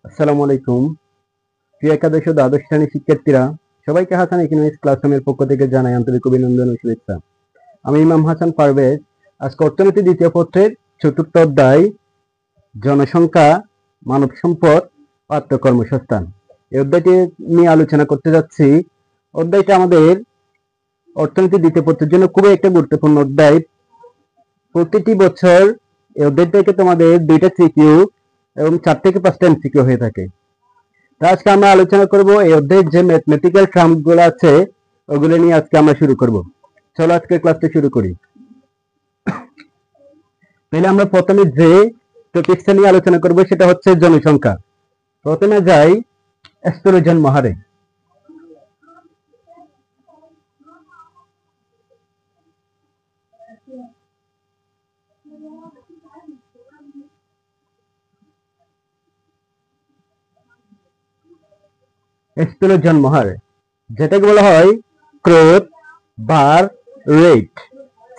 আসসালামু আলাইকুম। প্রিয় একাদশ ও দ্বাদশ শ্রেণীর শিক্ষার্থীরা, সবাইকে হাসান ইকোনমিক্স ক্লাসরুমের পক্ষ থেকে জানাই আন্তরিক অভিনন্দন ও শুভেচ্ছা। আমি ইমাম হাসান পারভেজ। আজকে অর্থনীতি দ্বিতীয় পত্রের চতুর্থ অধ্যায় জনসংখ্যা, মানব সম্পদ, পাঠ্য কর্মসংস্থান এই অধ্যায়টি নিয়ে আলোচনা করতে যাচ্ছি। অধ্যায়টা আমাদের অর্থনীতি দ্বিতীয় পত্রের জন্য খুবই একটা গুরুত্বপূর্ণ অধ্যায়। প্রতিটি বছর এই অধ্যায় থেকে তোমাদের 2টা সিকিউ এবং 4 থেকে 5টা এমসিকিউ হয়ে থাকে। আজকে আমরা আলোচনা করব এই অধ্যায়ের যে ম্যাথমেটিক্যাল টার্ম গুলো আছে ওগুলো নিয়ে আজকে আমরা শুরু করব। চলো আজকে ক্লাসটা শুরু করি। তাহলে আমরা প্রথমে যে টপিকটা নিয়ে আলোচনা করব সেটা হচ্ছে জনসংখ্যা। প্রথমে যাই স্থূল জন্মহারে। স্থূল জন্মহার যেটাকে বলা হয় গ্রোথ বার রেট,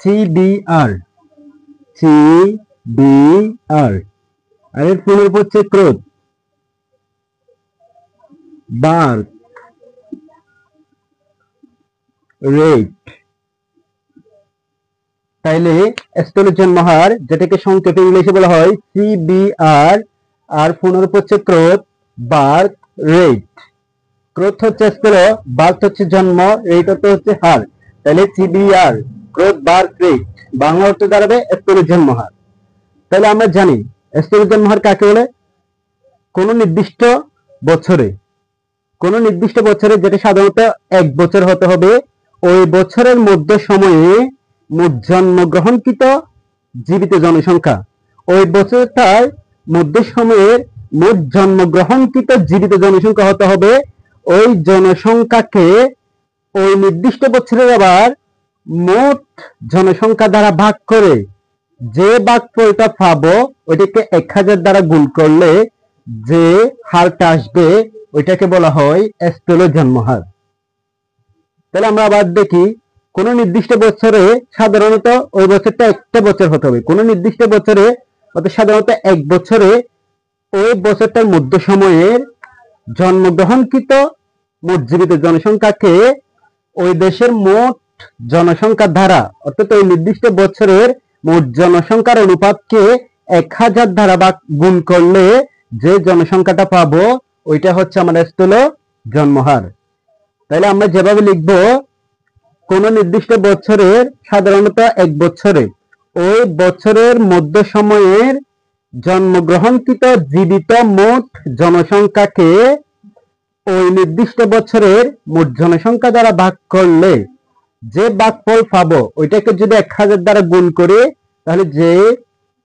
সিবিআর। সিবিআর আর এর পূর্ণরূপ হচ্ছে ক্রোধ বার রেট। তাইলে স্থূল জন্মহার যেটাকে সংক্ষেপে ইংলিশে বলা হয় সিবিআর, আর পূর্ণরূপ হচ্ছে গ্রোথ বার্থ রেট। গ্রোথ হচ্ছে স্থূল, বার্থ হচ্ছে জন্ম, রেট হচ্ছে হার। তাহলে CBR growth birth rate Bangla অর্থ দাঁড়াবে স্থূল জন্মহার। তাহলে আমরা জানি স্থূল জন্মহার কাকে বলে। কোন নির্দিষ্ট বছরে, যেটা সাধারণত 1 বছর হতে হবে, ওই বছরের মধ্য সময়ে মোট জন্মগ্রহণকৃত জীবিত জনসংখ্যা, ওই বছরটার মধ্য সময়ের মোট জন্মগ্রহণকৃত জীবিত জনসংখ্যা হতে হবে। ওই জনসংখ্যাকে ওই নির্দিষ্ট বছরের আবার মোট জনসংখ্যা দ্বারা ভাগ করে যে ভাগফলটা পাবো ওইটাকে 1000 দ্বারা গুণ করলে যে হারটা আসবে ওইটাকে বলা হয় স্থূল জন্মহার। তাহলে আমরা আবার দেখি, কোন নির্দিষ্ট বছরে সাধারণত ওই বছরটা একটা বছর হতে হবে। কোন নির্দিষ্ট বছরে অর্থাৎ সাধারণত 1 বছরে ওই বছরটার মধ্য সময়ের জন্মগ্রহণকৃত মোট জীবিত জনসংখ্যাকে ওই দেশের মোট জনসংখ্যা দ্বারা, অর্থাৎ ওই নির্দিষ্ট বছরের মোট জনসংখ্যার অনুপাতকে 1000 দ্বারা বা গুণ করলে যে জনসংখ্যাটা পাবো ওইটা হচ্ছে আমাদের স্থূল জন্মহার। তাহলে আমরা যেভাবে লিখব, কোন নির্দিষ্ট বছরের সাধারণত 1 বছরে ওই বছরের মধ্য সময়ের জন্মগ্রহণকৃত জীবিত মোট জনসংখ্যাকে ওই নির্দিষ্ট বছরের মোট জনসংখ্যা দ্বারা ভাগ করলে যে ভাগফল পাবো ওইটাকে যদি 1000 দ্বারা গুণ করে তাহলে যে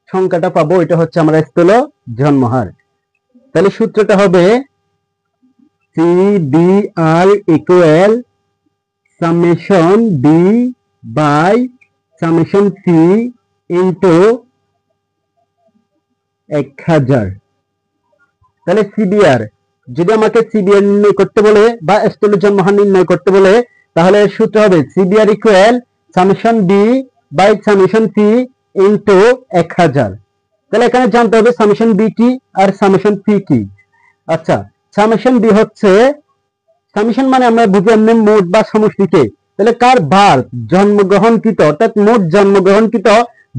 সংখ্যাটা পাবো ওইটা হচ্ছে আমরা স্থূল জন্মহার। তাহলে সূত্রটা হবে CBR equal summation B by summation C into 1000। তাহলে সিবিআর, যদি আমাকে সিবিআর নির্ণয় করতে বলে বা স্থূল জন্মহার নির্ণয় করতে বলে তাহলে সূত্র হবে CBR equal summation B by summation C into 1000। তাহলে এখানে জানতে হবে সামেশন বি কি আর সামেশন সি কি। আচ্ছা, সামেশন বি হচ্ছে, সামেশন মানে আমরা বুঝি এমনি মোট বা সমষ্টিকে। তাহলে কার বার জন্মগ্রহণকৃত, অর্থাৎ মোট জন্মগ্রহণকৃত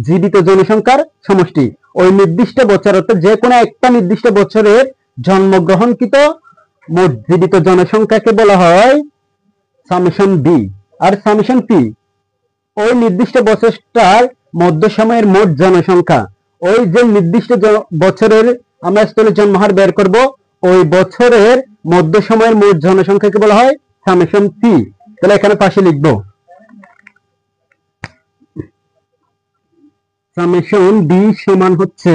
জীবিত জনসংখ্যার সমষ্টি ওই নির্দিষ্ট বছর, অর্থাৎ যে কোনো একটা নির্দিষ্ট বছরের জন্মগ্রহণকৃত মোট জীবিত জনসংখ্যাকে বলা হয় সামেশন বি। আর সামেশন পি ওই নির্দিষ্ট বছরটার মধ্য সময়ের মোট জনসংখ্যা, ওই যে নির্দিষ্ট বছরের আমরা স্থূল জন্মহার বের করব ওই বছরের মধ্য সময়ের মোট জনসংখ্যাকে বলা হয় সামেশন পি। তাহলে এখানে পাশে লিখব সামেশন বি সমান হচ্ছে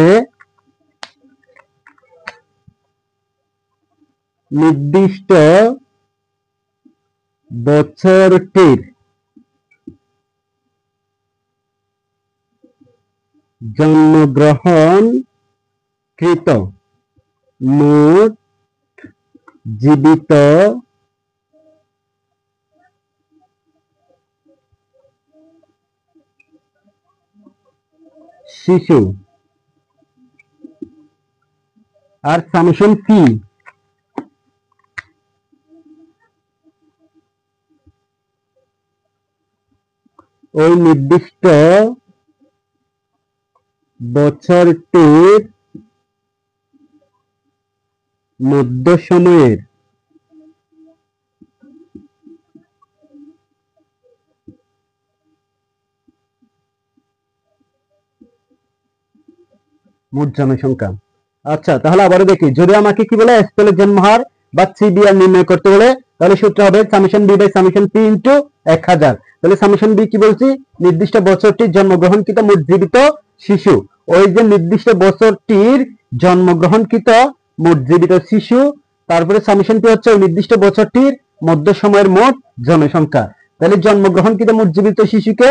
নির্দিষ্ট বছরটির জন্মগ্রহণকৃত মোট জীবিত শিশু আর সামেশন পি ওই নির্দিষ্ট বছরটির মধ্য সময়ের মোট জনসংখ্যা। আচ্ছা, তাহলে আবারও দেখি, যদি আমাকে কি বলে স্কেলের জন্মহার বা সিবিআর নির্ণয় করতে বলে, তাহলে সূত্র হবে summation B by summation P into 1000। তাহলে সামেশন বি কি বলছি, নির্দিষ্ট বছরটির জন্মগ্রহণকৃত মোট জীবিত শিশু। ওই যে নির্দিষ্ট বছরটির জন্মগ্রহণকৃত মোট জীবিত শিশু, তারপরে সামেশন পি হচ্ছে ওই নির্দিষ্ট বছরটির মধ্য সময়ের মোট জনসংখ্যা। তাহলে জন্মগ্রহণকৃত মোট জীবিত শিশুকে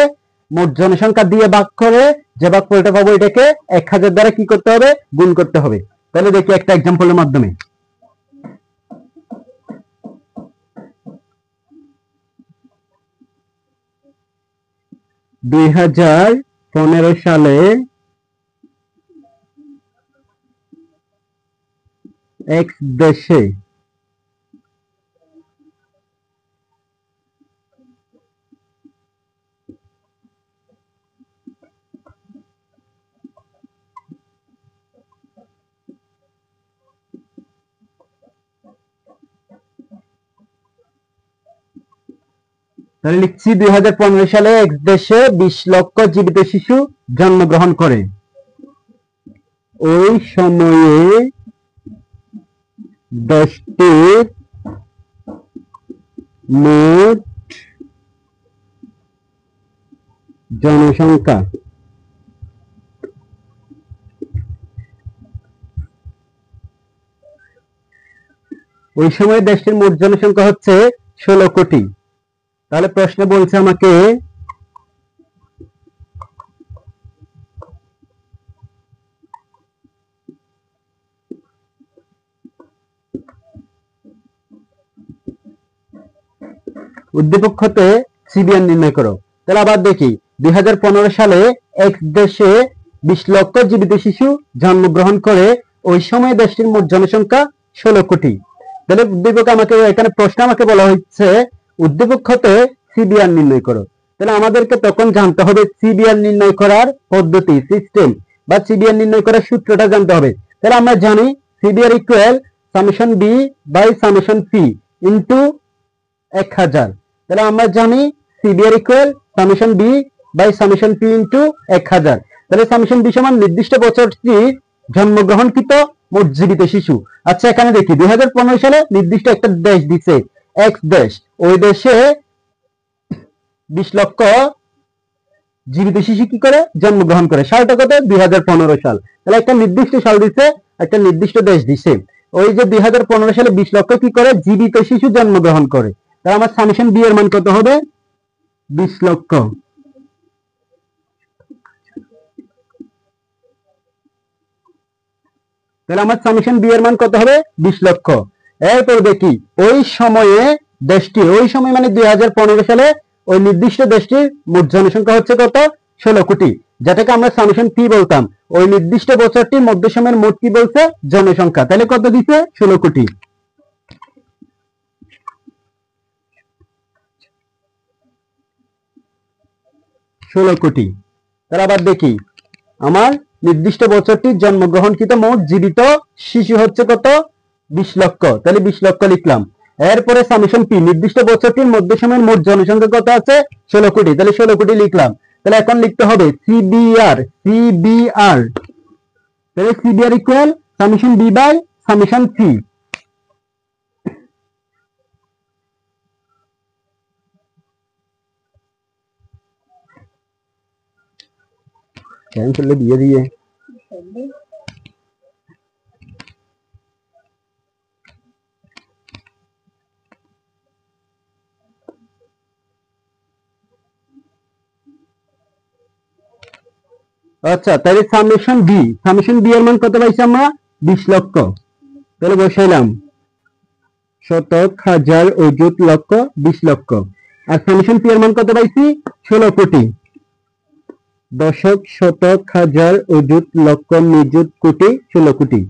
মোট জনসংখ্যা দিয়ে ভাগ করে যে ভাগফলটা পাবো এটাকে 1000 দ্বারা কি করতে হবে, গুণ করতে হবে। তাহলে দেখি একটা এক্সাম্পলের মাধ্যমে। 2015 সালে এক্স দেশে তাহলে লিখছি 2015 সালে এক্স দেশে 20 লক্ষ জীবিত শিশু জন্মগ্রহণ করে। ওই সময়ে দেশটির মোট জনসংখ্যা ওই সময় দেশটির মোট জনসংখ্যা হচ্ছে 16 কোটি। তাহলে প্রশ্ন বলছে আমাকে উদ্দীপক হতে সিবিআর নির্ণয় করো। তাহলে আবার দেখি, 2015 সালে এক্স দেশে 20 লক্ষ জীবিত শিশু জন্মগ্রহণ করে। ওই সময় দেশটির মোট জনসংখ্যা 16 কোটি। তাহলে উদ্দীপক আমাকে, এখানে প্রশ্ন আমাকে বলা হচ্ছে উদ্দীপক হতে সিবিআর নির্ণয় করো। তাহলে আমাদেরকে তখন জানতে হবে সিবিআর নির্ণয় করার পদ্ধতি, সিস্টেম বা সিবিআর নির্ণয় করার সূত্রটা জানতে হবে। তাহলে আমরা জানি CBR equal summation B by summation P into 1000। তাহলে আমরা জানি CBR equal summation B by summation P into 1000। তাহলে সামেশন বি সমান নির্দিষ্ট বছরটি জন্মগ্রহণকৃত মোট জীবিত শিশু। আচ্ছা, এখানে দেখি 2015 সালে নির্দিষ্ট একটা দেশ দিচ্ছে এক্স দেশ, ওই দেশে 20 লক্ষ জীবিত শিশু কি করে জন্মগ্রহণ করে। সালটা কত, 2015 সাল। তাহলে একটা নির্দিষ্ট সাল দিচ্ছে, একটা নির্দিষ্ট দেশ দিচ্ছে। ওই যে 2015 সালে 20 লক্ষ কি করে জীবিত শিশু জন্মগ্রহণ করে। তাহলে আমার সামেশন বি এর মান কত হবে, 20 লক্ষ। তাহলে আমার সামেশন বি এর মান কত হবে, 20 লক্ষ। এরপর দেখি ওই সময়ে দেশটি, ওই সময় মানে 2015 সালে ওই নির্দিষ্ট দেশটির মোট জনসংখ্যা হচ্ছে কত, 16 কোটি, যেটাকে আমরা সামেশন পি বলতাম। ওই নির্দিষ্ট বছরটির মধ্য সময়ের মোট কি বলছে, জনসংখ্যা। তাহলে কত দিছে, 16 কোটি। তাহলে আবার দেখি আমার নির্দিষ্ট বছরটির জন্মগ্রহণকৃত মোট জীবিত শিশু হচ্ছে কত, 20 লক্ষ। তাহলে 20 লক্ষ লিখলাম। এরপরে সামেশন পি, নির্দিষ্ট বছরটির মধ্য সময়ের মোট জনসংখ্যা কত আছে, 16 কোটি। তাহলে 16 কোটি লিখলাম। তাহলে এখন লিখতে হবে সিবিআর। তাহলে CBR equal summation B by summation P. Cancel दिए दिए আচ্ছা, তাহলে সামেশন বি এর মান কত পাইছি আমরা, 20 লক্ষ। তাহলে বসাইলাম শতক হাজার অযুত লক্ষ 20 লক্ষ। আর সামেশন পি এর মান কত পাইছি, 16 কোটি। দশক শতক হাজার অযুত লক্ষ নিযুত কোটি 16 কোটি।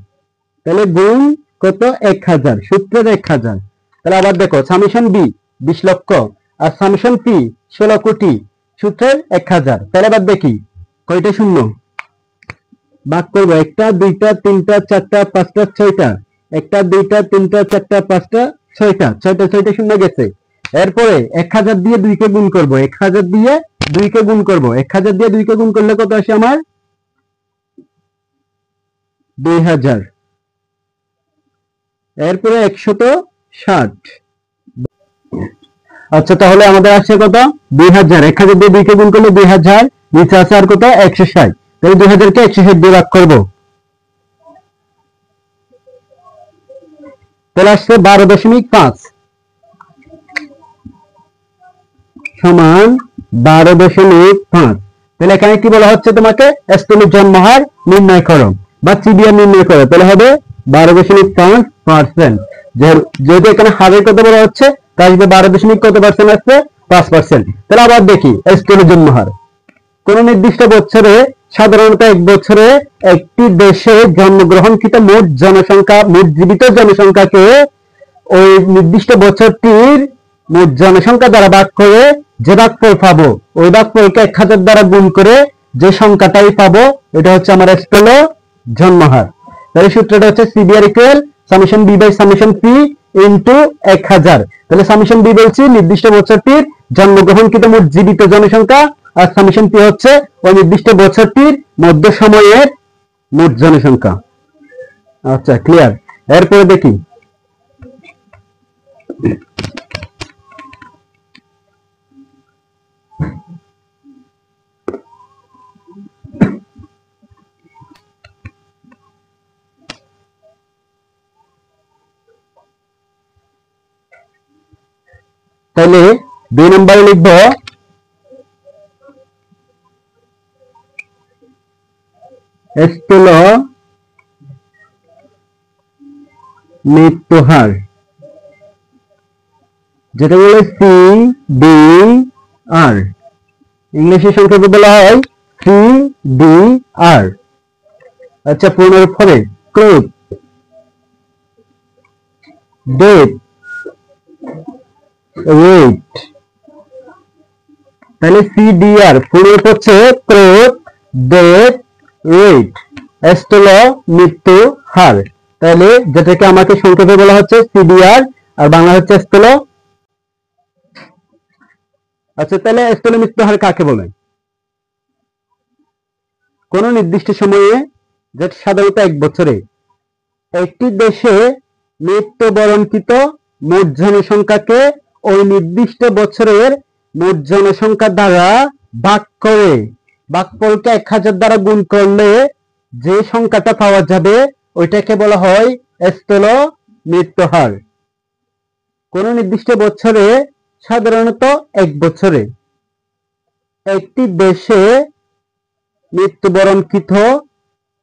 তাহলে গুণ কত 1000, সূত্রের 1000। তাহলে আবার দেখো সামেশন বি 20 লক্ষ আর সামেশন পি 16 কোটি, সূত্রের 1000। তাহলে আবার দেখি কয়টা শূন্য ভাগ করবো, একটা দুইটা তিনটা চারটা পাঁচটা ছয়টা, একটা দুইটা তিনটা চারটা পাঁচটা ছয়টা, ছয়টা শূন্য গেছে। এরপরে 1000 দিয়ে 2 কে গুণ করবো, 1000 দিয়ে 2 কে গুণ করবো, 1000 দিয়ে 2 কে গুণ করলে কত আসে আমার 2000। এরপরে 160। আচ্ছা তাহলে আমাদের আসছে কত 2000, 1000 দিয়ে 2 কে গুণ করলে 2000, নিচে আছে আর কত 160। তাহলে 2000 কে 160 দিয়ে ভাগ করবো, তাহলে আসছে 12.5 সমান 12.5। তাহলে এখানে কি বলা হচ্ছে তোমাকে স্থূল জন্মহার নির্ণয় করো বা সিবিআর নির্ণয় করো। তাহলে হবে 12.5%। যেহেতু এখানে হারের কথা বলা হচ্ছে তাই 12 কত পার্সেন্ট আসছে 5%। তাহলে আবার দেখি স্থূল জন্মহার। কোন নির্দিষ্ট বছরে সাধারণত এক বছরে একটি দেশে জন্মগ্রহণকৃত মোট জনসংখ্যা, মোট জীবিত জনসংখ্যাকে ওই নির্দিষ্ট বছরটির মোট জনসংখ্যা দ্বারা ভাগ করে যে ভাগফল পাবো, ওই ভাগফলকে 1000 দ্বারা গুণ করে যে সংখ্যাটাই পাবো এটা হচ্ছে আমার স্থূল জন্মহার। তাহলে সূত্রটা হচ্ছে CBR equal summation B by summation P into 1000। তাহলে সামেশন বি বলছি নির্দিষ্ট বছরটির জন্মগ্রহণকৃত মোট জীবিত জনসংখ্যা, আর সামেশন পি হচ্ছে ওই নির্দিষ্ট বছরটির মধ্য সময়ের মোট জনসংখ্যা। আচ্ছা ক্লিয়ার। এরপরে দেখি তাহলে 2 নম্বরে লিখব স্থূল মৃত্যু হার, যেটা বলে CDR, ইংলিশে সংক্ষেপে বলা হয় CDR। আচ্ছা পুনর ফলে ক্রোধ, ডেথ রেট। তাহলে CDR পুনর হচ্ছে ক্রোধ ডেথ রেট, স্থূল মৃত্যু হার। তাহলে যেটাকে আমাকে সংক্ষেপে বলা হচ্ছে CDR আর বাংলা হচ্ছে স্থূল। আচ্ছা তাহলে স্থূল মৃত্যু হার কাকে বলে? কোন নির্দিষ্ট সময়ে, যেটা সাধারণত এক বছরে, একটি দেশে মৃত্যুবরণকৃত মোট জনসংখ্যাকে ওই নির্দিষ্ট বছরের মোট জনসংখ্যা দ্বারা ভাগ করে ভাগফলকে 1000 দ্বারা গুণ করলে যে সংখ্যাটা পাওয়া যাবে ওইটাকে বলা হয় স্থূল মৃত্যু হার। কোন নির্দিষ্ট বছরে, সাধারণত এক বছরে, একটি দেশে মৃত্যুবরণকৃত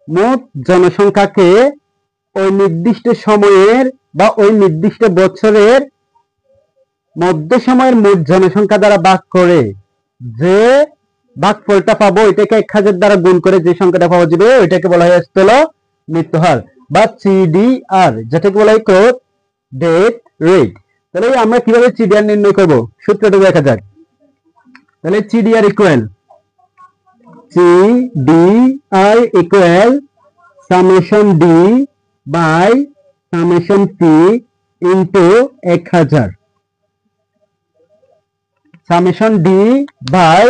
মোট জনসংখ্যাকে ওই নির্দিষ্ট সময়ের বা ওই নির্দিষ্ট বছরের মধ্য সময়ের মোট জনসংখ্যা দ্বারা ভাগ করে যে ভাগফলটা পাবো ওইটাকে 1000 দ্বারা গুণ করে যে সংখ্যাটা পাওয়া যাবে ওইটাকে বলা হয় স্থূল মৃত্যু হার বা CDR, যেটাকে বলা হয় ক্রোধ ডেথ রেট। তাহলে আমরা কিভাবে CDR নির্ণয় করব সূত্রটা দেখা যাক। তাহলে CDR equal summation D by summation P into 1000, summation D by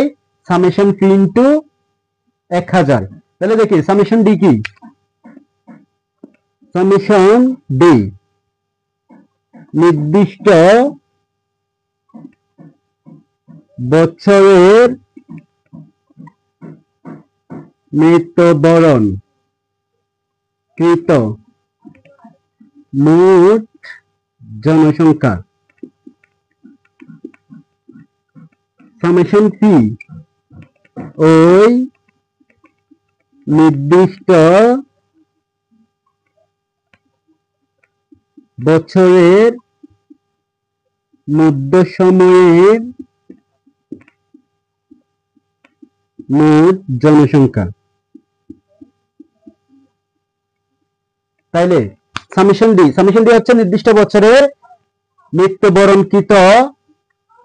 summation P into 1000। তাহলে দেখি সামেশন ডি কি, সামেশন ডি নির্দিষ্ট বছরের মৃত্যুবরণ কৃত মোট জনসংখ্যা, সামেশন পি ওই নির্দিষ্ট বছরের মধ্য সময়ের মোট জনসংখ্যা। তাইলে সামেশন ডি হচ্ছে নির্দিষ্ট বছরের মৃত্যুবরণকৃত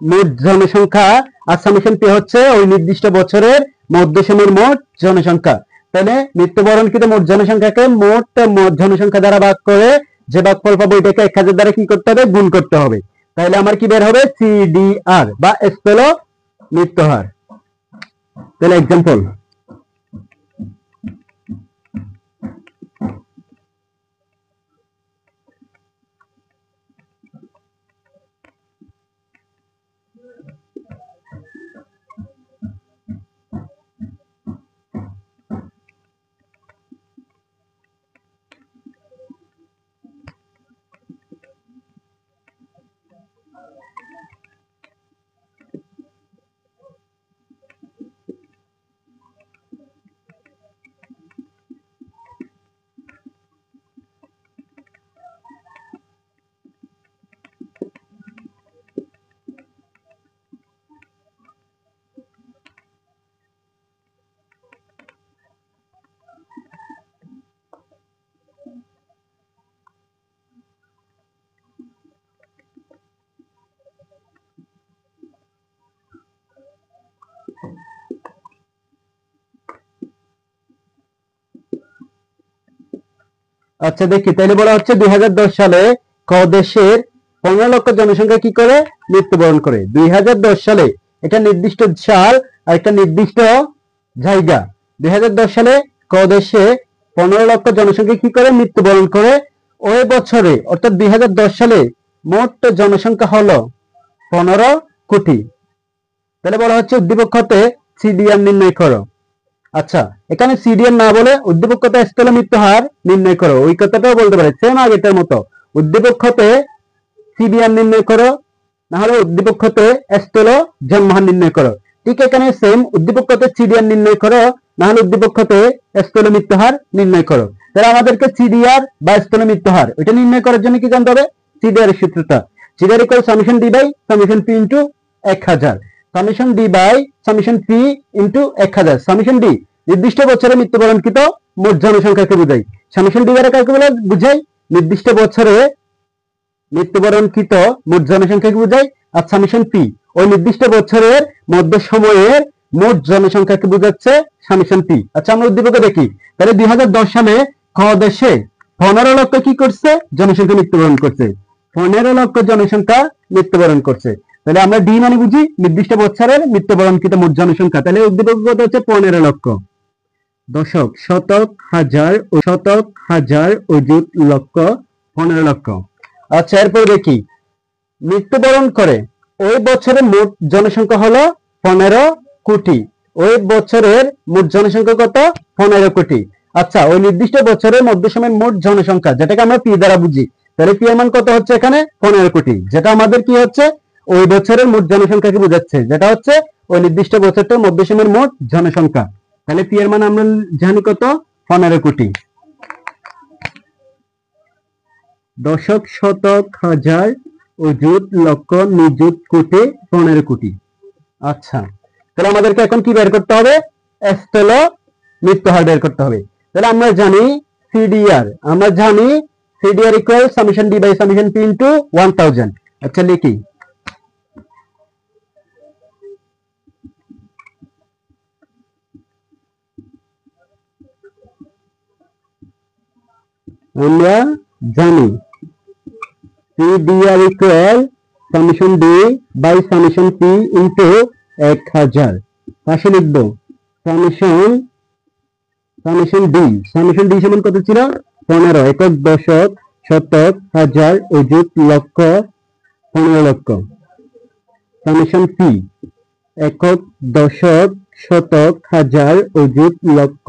মোট জনসংখ্যা, আর সামেশন পি হচ্ছে ওই নির্দিষ্ট বছরের মধ্যসময়ের মোট জনসংখ্যা। তাহলে মৃত্যুবরণকৃত মোট জনসংখ্যাকে মোট জনসংখ্যা দ্বারা ভাগ করে যে ভাগফল পাবো এটাকে 1000 দ্বারা কি করতে হবে, গুণ করতে হবে। তাহলে আমার কি বের হবে, সিডিআর বা স্থল মৃত্যুহার। তাহলে एग्जांपल আচ্ছা দেখি, তাহলে বলা হচ্ছে 2010 সালে ক দেশের 15 লক্ষ জনসংখ্যা কি করে, মৃত্যুবরণ করে। 2010 সালে এটা নির্দিষ্ট সাল আর একটা নির্দিষ্ট জায়গা। 2010 সালে ক দেশে 15 লক্ষ জনসংখ্যা কি করে, মৃত্যুবরণ করে। ওই বছরে অর্থাৎ 2010 সালে মোট জনসংখ্যা হলো 15 কোটি। তাহলে বলা হচ্ছে উদ্দীপক হতে সিডিআর নির্ণয় করো। আচ্ছা, এখানে সিডিএন না বলে উদ্দীপক হতে স্থল মৃত্যু হার নির্ণয় করো, ওই কথাটাও বলতে পারে, সেম আগেটার মতো। উদ্দীপক হতে সিডিএন নির্ণয় করো, না হলে উদ্দীপক হতে স্থল জন্মহার নির্ণয় করো। ঠিক এখানে সেম, উদ্দীপক হতে সিডিএন নির্ণয় করো, না হলে উদ্দীপক হতে স্থল মৃত্যু হার নির্ণয় করো। তাহলে আমাদেরকে সিডিআর বা স্থল মৃত্যু হার এটা নির্ণয় করার জন্য কি জানতে হবে, সিডিআর এর সূত্রটা। CDR equal summation D by summation P into 1000, summation D by summation P into 1000। Summation D নির্দিষ্ট বছরে মৃত্যুবরণকৃত মোট জনসংখ্যাকে বোঝায়, সামেশন ডি দ্বারা কাকে বোঝায়, নির্দিষ্ট বছরে মৃত্যুবরণকৃত মোট জনসংখ্যাকে বোঝায়। আর সামেশন পি ওই নির্দিষ্ট বছরের মধ্য সময়ের মোট জনসংখ্যাকে বোঝাচ্ছে সামেশন পি। আচ্ছা, আমরা উদ্দীপকে দেখি। তাহলে 2010 সালে ক দেশে 15 লক্ষ কি করছে, জনসংখ্যা মৃত্যুবরণ করছে। 15 লক্ষ জনসংখ্যা মৃত্যুবরণ করছে। তাহলে আমরা ডি মানে বুঝি নির্দিষ্ট বছরের মৃত্যুবরণকৃত মোট জনসংখ্যা। তাহলে উদ্দীপক হচ্ছে 15 লক্ষ। দশক, শতক, হাজার, শতক, হাজার, অযুত, লক্ষ, 15 লক্ষ। আচ্ছা, এরপর দেখি মৃত্যুবরণ করে ওই বছরের মোট জনসংখ্যা হলো 15 কোটি। ওই বছরের মোট জনসংখ্যা কত, 15 কোটি। আচ্ছা, ওই নির্দিষ্ট বছরের মধ্য সময়ের মোট জনসংখ্যা যেটাকে আমরা পি দ্বারা বুঝি, তাহলে পি এর মান কত হচ্ছে এখানে, 15 কোটি। যেটা আমাদের কি হচ্ছে, ওই বছরের মোট জনসংখ্যাকে বোঝাচ্ছে, যেটা হচ্ছে ওই নির্দিষ্ট বছরটার মধ্য সময়ের মোট জনসংখ্যা। তাহলে পি এর মান আমরা জানি কত, 15 কোটি। দশক, শতক, হাজার, অযুত, লক্ষ, নিযুত, কোটি, 15 কোটি। আচ্ছা, তাহলে আমাদেরকে এখন কি বের করতে হবে, স্থল মৃত্যুহার বের করতে হবে। তাহলে আমরা জানি সিডিআর, আমরা জানি CDR equal summation D by summation P into 1000। আচ্ছা, লিখি আমরা জানি CDR equal summation D by summation P into 1000। পাশে লিখবো সামেশন ডি। সামেশন ডি সমান কত ছিল, 15। একক, দশক, শতক, হাজার, অযুত, লক্ষ, 15 লক্ষ। সামেশন পি একক, দশক, শতক, হাজার, অযুত, লক্ষ,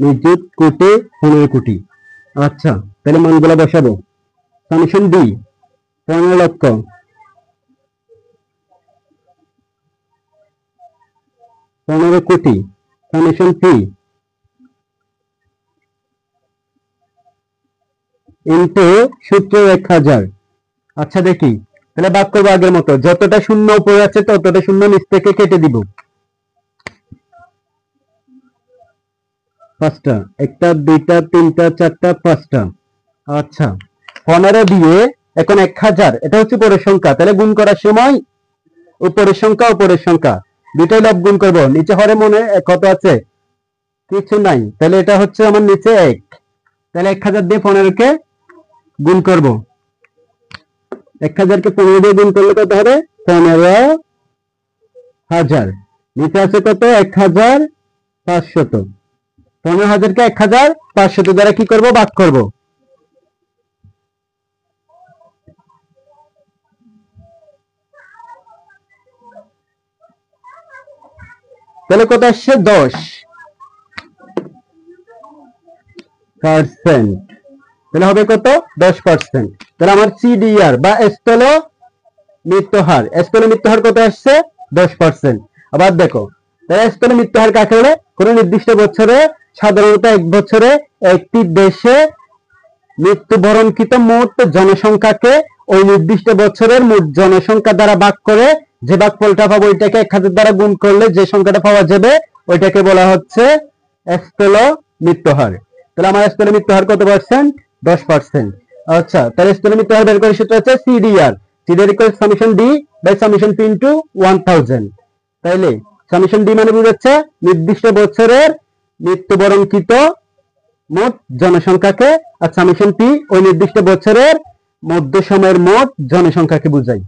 নিযুত, কোটি, 15 কোটি। আচ্ছা, তাহলে মানগুলো বসাবো। সামেশন ডি 15 লক্ষ, 15 কোটি, সামেশন পি ইনটু সূত্র 1000। আচ্ছা দেখি, তাহলে ভাগ করবো আগের মতো, যতটা শূন্য উপরে আছে ততটা শূন্য নিচ থেকে কেটে দিব। পাঁচটা, একটা, দুইটা, তিনটা, চারটা, পাঁচটা। আচ্ছা, 15 দিয়ে এখন 1000, এটা হচ্ছে উপরের সংখ্যা, তাহলে গুণ করার সময় উপরের সংখ্যা দুইটাই লব গুণ করব। নিচে হরে মনে কত আছে? কিছু নাই, তাহলে এটা হচ্ছে আমার নিচে 1, তাহলে 1000 দিয়ে 15 কে গুণ করব। 1000 কে 15 দিয়ে গুণ করলে কত হবে? 15000। নিচে আছে কত? 1500। 15000 কে 1500 দ্বারা কি করব? ভাগ করব। তাহলে কত আসছে? 10%। তাহলে হবে কত? 10%। তাহলে আমার সিডিআর বা স্থল মৃত্যুহার, স্থল মৃত্যুহার কত আসছে? 10%। আবার দেখো, তাহলে স্থল মৃত্যুহার কাকে বলে? কোন নির্দিষ্ট বছরে, সাধারণত এক বছরে একটি দেশে মৃত্যুবরণকৃত মোট জনসংখ্যাকে ওই নির্দিষ্ট বছরের মোট জনসংখ্যা দ্বারা ভাগ করে যে ভাগফলটা পাবো ওইটাকে 1000 দ্বারা গুণ করলে যে সংখ্যাটা পাওয়া যাবে ওইটাকে বলা হচ্ছে স্থল মৃত্যুহার। তাহলে আমার স্থল মৃত্যুহার কত পার্সেন্ট? 10%। আচ্ছা, তাহলে স্থল মৃত্যুহার বের করার সূত্র হচ্ছে CDR. CDR equal summation D by summation P into 1000। তাইলে সামেশন ডি মানে বুঝাচ্ছে নির্দিষ্ট বছরের মৃত্যুবরণকৃত মোট জনসংখ্যাকে, আর সামেশন পি ওই নির্দিষ্ট বছরের মধ্য সময়ের মোট জনসংখ্যাকে বোঝায়।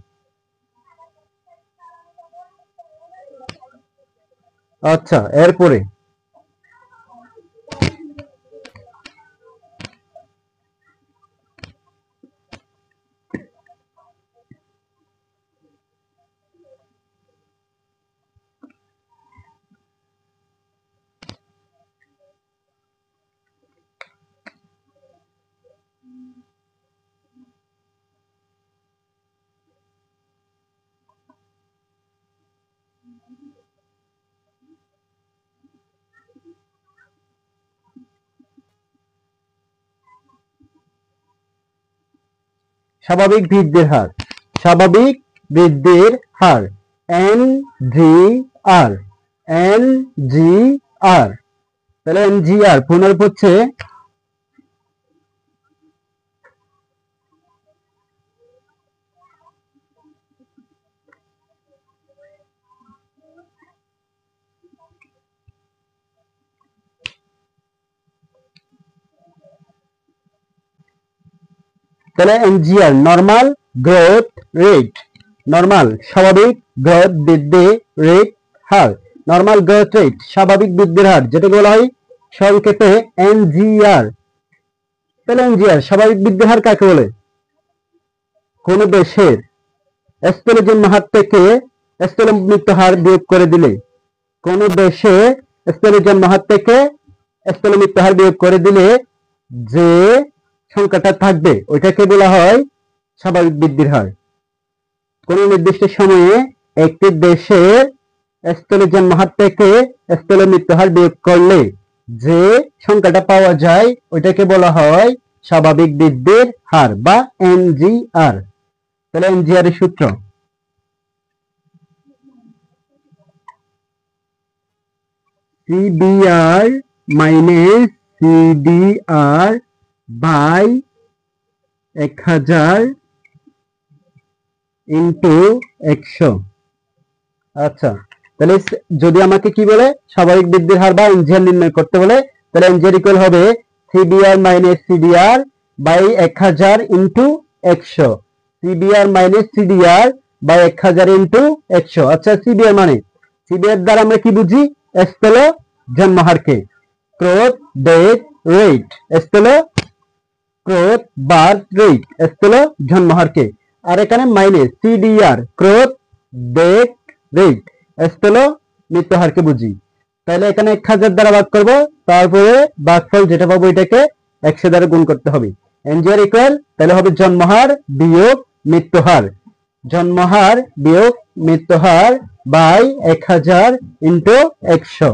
আচ্ছা, এরপরে স্বাভাবিক বৃদ্ধির হার, স্বাভাবিক বৃদ্ধির হার এন জি আর, এন জি আর। তাহলে এন জি আর পুনরূপ হচ্ছে তাহলে এনজিআর নরমাল গ্রোথ রেট, নরমাল স্বাভাবিক গ্রোথ বৃদ্ধি রেট হার, নরমাল গ্রোথ রেট স্বাভাবিক বৃদ্ধির হার, যেটা বলা হয় সংক্ষেপে এনজিআর। তাহলে এনজিআর স্বাভাবিক বৃদ্ধির হার কাকে বলে? কোন দেশের স্থল জন্ম হার থেকে স্থল মৃত্যু হার বিয়োগ করে দিলে, কোন দেশে স্থল জন্ম হার থেকে স্থল মৃত্যু হার বিয়োগ করে দিলে যে সংখ্যাটা থাকবে ওইটাকে বলা হয় স্বাভাবিক বৃদ্ধির হার। কোন নির্দিষ্ট সময়ে একটি দেশের স্থলে জন্ম হার থেকে স্থলে মৃত্যু হার বিয়োগ করলে যে সংখ্যাটা পাওয়া যায় ওইটাকে বলা হয় স্বাভাবিক বৃদ্ধির হার বা এনজিআর। তাহলে এনজিআর এর সূত্র CBR minus CDR by 1000 into 100। আচ্ছা, তাহলে যদি আমাকে কি বলে স্বাভাবিক বৃদ্ধির হার বা এনজিআর নির্ণয় করতে বলে, তাহলে এনজিআর ইকুয়াল হবে CBR minus CDR by 1000 into 100। CBR minus CDR by 1000 into 100। আচ্ছা, সিবিআর মানে, সিবিআর দ্বারা আমরা কি বুঝি? স্থল জন্মহারকে, গ্রোথ ডেথ রেট, স্থল গ্রোথ বার্থ রেট, স্থল জন্মহারকে। আর এখানে minus CDR growth death rate, স্থল মৃত্যুহারকে বুঝি। তাহলে এখানে 1000 দ্বারা ভাগ করব, তারপরে ভাগফল যেটা পাবো এটাকে 100 দ্বারা গুণ করতে হবে। এনজিআর ইকুয়াল তাহলে হবে জন্মহার বিয়োগ মৃত্যুহার, জন্মহার বিয়োগ মৃত্যুহার বাই 1000 ইন্টু 100।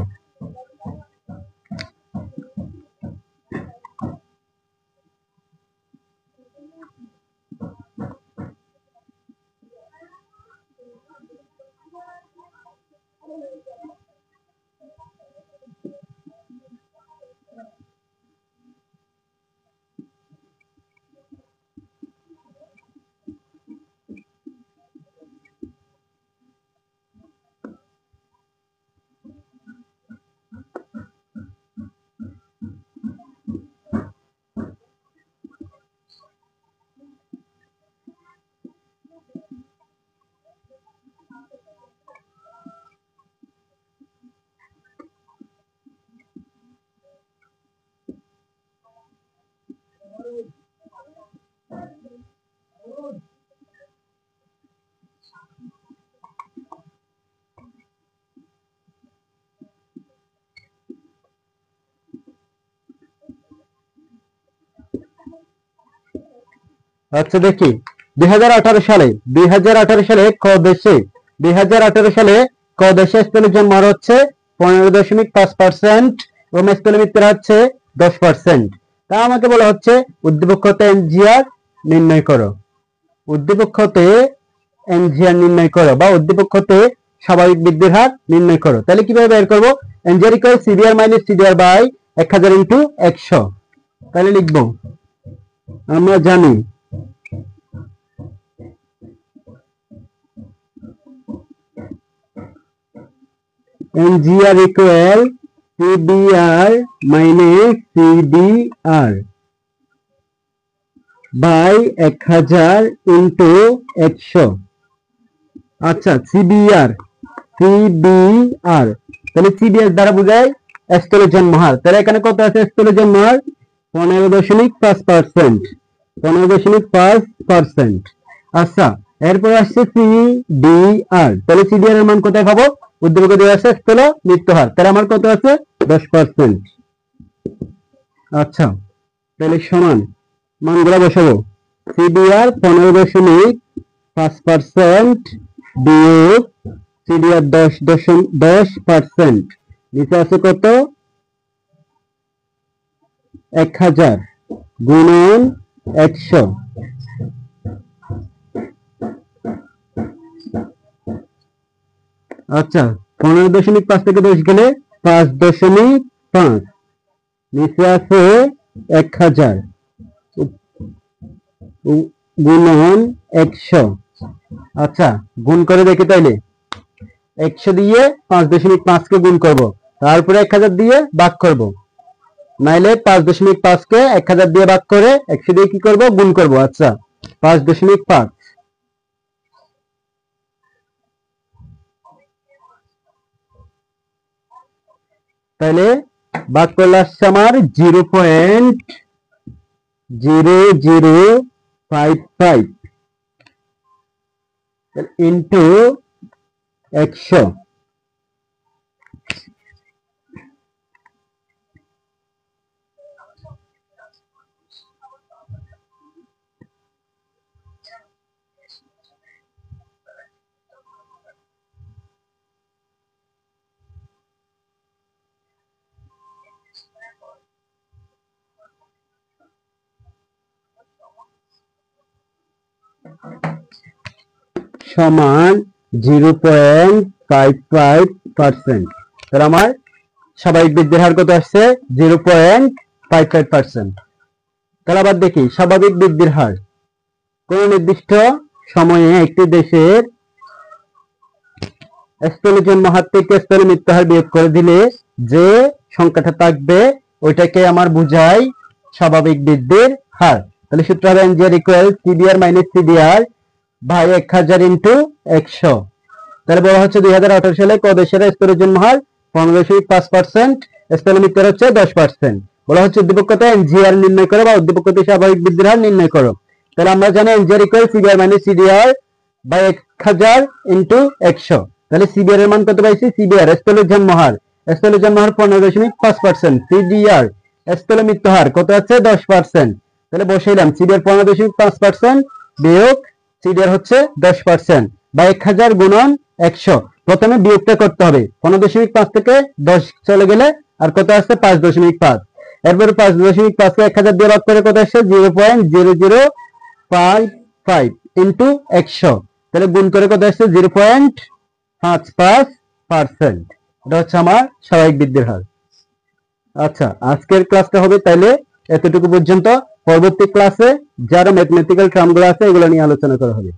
আচ্ছা দেখি 2018 সালে ক দেশে 2018 সালে ক দেশে স্থলে জন্মহার হচ্ছে 15.5% এবং স্থলে মৃত্যুর হচ্ছে 10%। তা আমাকে বলা হচ্ছে উদ্দীপক হতে এনজিআর নির্ণয় করো। উদ্দীপক হতে এনজিআর নির্ণয় করো বা উদ্দীপক হতে স্বাভাবিক বৃদ্ধির হার নির্ণয় করো। তাহলে কিভাবে বের করব? NGR equal CBR minus CDR by 1000 into 100। তাহলে লিখব, আমরা জানি NGR equal CBR minus CDR by 1000 into 100। আচ্ছা সিবিআর তাহলে সিবিআর দ্বারা বোঝায় স্থলে জন্মহার। তাহলে এখানে কত আছে স্থলে জন্মহার? 15.5%। 15.5%। আচ্ছা এরপর আসছে সিডিআর। তাহলে সিডিআর এর মান কোথায় পাবো? উদ্দীপকে দেওয়া আছে স্থল মৃত্যু হার। তাহলে আমার কত আছে? 10%। আচ্ছা তাহলে সমান মানগুলো বসাবো। সিডিআর 15.5% বিয়োগ সিডিআর 10%। নিচে আছে কত? 1000 গুণন 100। আচ্ছা 15.5 থেকে 10 গেলে 5.5। নিচে আছে 1000 গুণন 100। আচ্ছা গুণ করে দেখি তাইলে 100 দিয়ে 5.5 কে গুণ করব, তারপরে 1000 দিয়ে ভাগ করব, নাইলে 5.5 কে 1000 দিয়ে ভাগ করে 100 দিয়ে কি করব? গুণ করব। আচ্ছা 5.5 তাহলে ভাগ করলে আসছে আমার 0.0055 ইন্টু 100। সমান 0.55%। তাহলে আমার স্বাভাবিক বৃদ্ধির হার কত আসছে? 0.55%। তাহলে আবার দেখি স্বাভাবিক বৃদ্ধির হার কোন নির্দিষ্ট সময়ে একটি দেশের স্থলে জন্মহার থেকে স্থলে মৃত্যু হার বিয়োগ করে দিলে যে সংখ্যাটা থাকবে ওইটাকে আমার বুঝাই স্বাভাবিক বৃদ্ধির হার। তাহলে সূত্র হবে NGR equal CBR minus CDR by 1000 into 100। তাহলে বলা হচ্ছে 2018 সালে ক দেশের স্থলে জন্মহার 15.5%, স্থলে মৃত্যুর হচ্ছে 10%। বলা হচ্ছে উদ্দীপক হতে এনজিআর নির্ণয় করো বা উদ্দীপক হতে স্বাভাবিক বৃদ্ধির হার নির্ণয় করো। তাহলে আমরা জানি NGR equal CBR minus CDR by 1000 into 100। তাহলে সিবিআর এর মান কত পাইছি? সিবিআর স্থলে জন্মহার 15.5%, সিডিআর স্থলে মৃত্যু হার কত আছে? 10%। তাহলে বসাইলাম সিবিআর 15.5% বিয়োগ সিডিআর হচ্ছে 10% বা 1000 গুণন 100। প্রথমে বিয়োগটা করতে হবে, 15.5 থেকে 10 চলে গেলে আর কত আসছে? 5.5। এরপরে 5.5 কে 1000 দিয়ে ভাগ করে কত আসছে? 0.0055 ইন্টু 100। তাহলে গুণ করে কত আসছে? 0.55%। এটা হচ্ছে আমার স্বাভাবিক বৃদ্ধির হার। আচ্ছা আজকের ক্লাসটা হবে তাইলে এতটুকু পর্যন্ত। পরবর্তী ক্লাসে যারা ম্যাথমেটিক্যাল টার্মগুলো আছে এগুলো নিয়ে আলোচনা করা হবে।